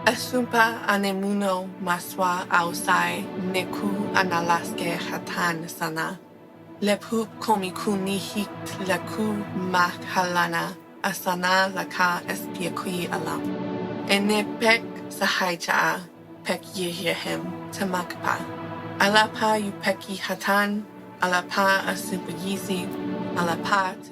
Asumpa anemuno maswa ausai neku analaske hatan sana. Lepu komikuni hit leku mahalana asana laka espiakui alam. Ene pek sahaicha pek yehem tamakpa. Alapa yupeki hatan, alapa asupagisi, alapa.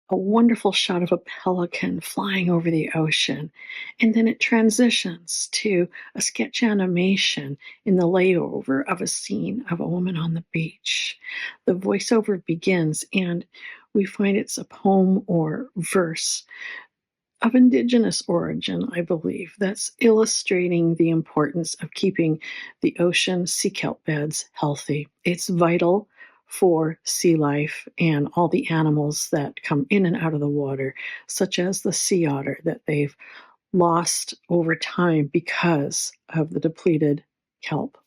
A wonderful shot of a pelican flying over the ocean. And then it transitions to a sketch animation in the layover of a scene of a woman on the beach. The voiceover begins, and we find it's a poem or verse of indigenous origin, I believe, that's illustrating the importance of keeping the ocean sea kelp beds healthy. It's vital for sea life and all the animals that come in and out of the water, such as the sea otter that they've lost over time because of the depleted kelp.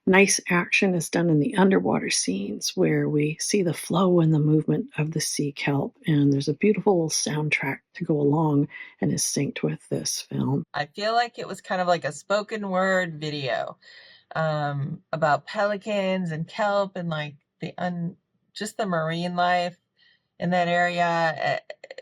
Nice action is done in the underwater scenes where we see the flow and the movement of the sea kelp, and there's a beautiful little soundtrack to go along and is synced with this film. I feel like it was kind of like a spoken word video about pelicans and kelp and like just the marine life in that area.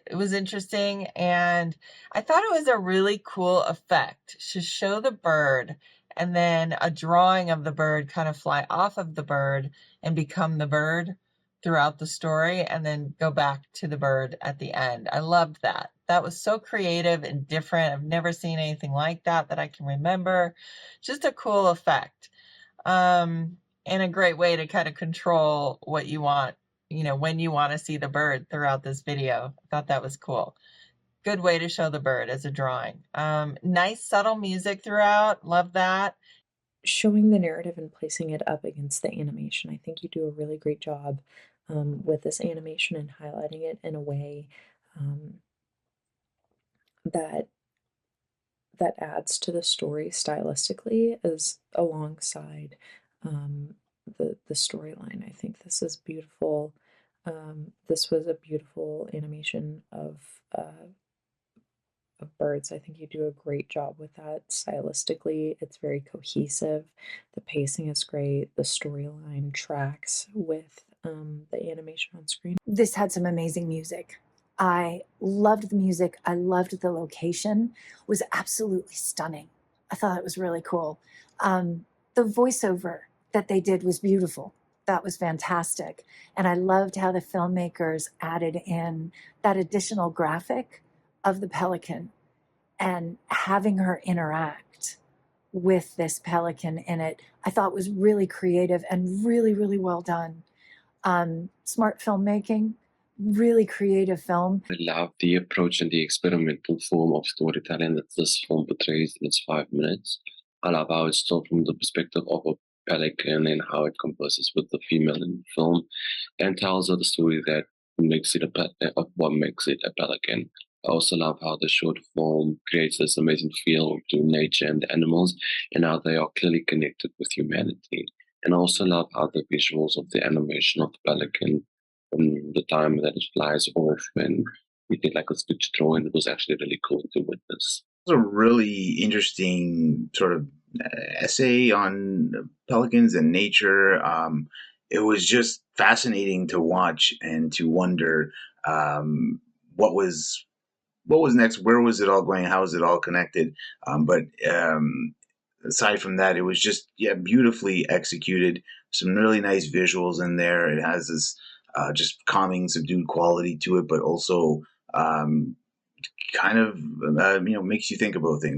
It was interesting, and I thought it was a really cool effect to show the bird and then a drawing of the bird kind of fly off of the bird and become the bird throughout the story and then go back to the bird at the end. I loved that. That was so creative and different. I've never seen anything like that I can remember. Just a cool effect. And a great way to kind of control what you want, when you want to see the bird throughout this video. I thought that was cool. Good way to show the bird as a drawing. Nice subtle music throughout. Love that. Showing the narrative and placing it up against the animation. I think you do a really great job with this animation and highlighting it in a way that adds to the story stylistically as alongside the storyline. I think this is beautiful. This was a beautiful animation of birds. I think you do a great job with that stylistically. It's very cohesive. The pacing is great. The storyline tracks with the animation on screen. This had some amazing music. I loved the music. I loved the location. It was absolutely stunning. I thought it was really cool. The voiceover that they did was beautiful. That was fantastic. And I loved how the filmmakers added in that additional graphic of the pelican and having her interact with this pelican in it. I thought was really creative and really, really well done. Smart filmmaking, really creative film. I love the approach and the experimental form of storytelling that this film portrays in its 5 minutes. I love how it's told from the perspective of a pelican and how it converses with the female in the film and tells her the story that makes it of what makes it a pelican. I also love how the short film creates this amazing feel to nature and the animals and how they are clearly connected with humanity. And I also love how the visuals of the animation of the pelican from the time that it flies off and we did like a sketch drawing, it was actually really cool to witness. It was a really interesting sort of essay on pelicans and nature. It was just fascinating to watch and to wonder what was next, where was it all going, how is it all connected. But aside from that, it was just beautifully executed. Some really nice visuals in there. It has this just calming, subdued quality to it, but also kind of makes you think about things.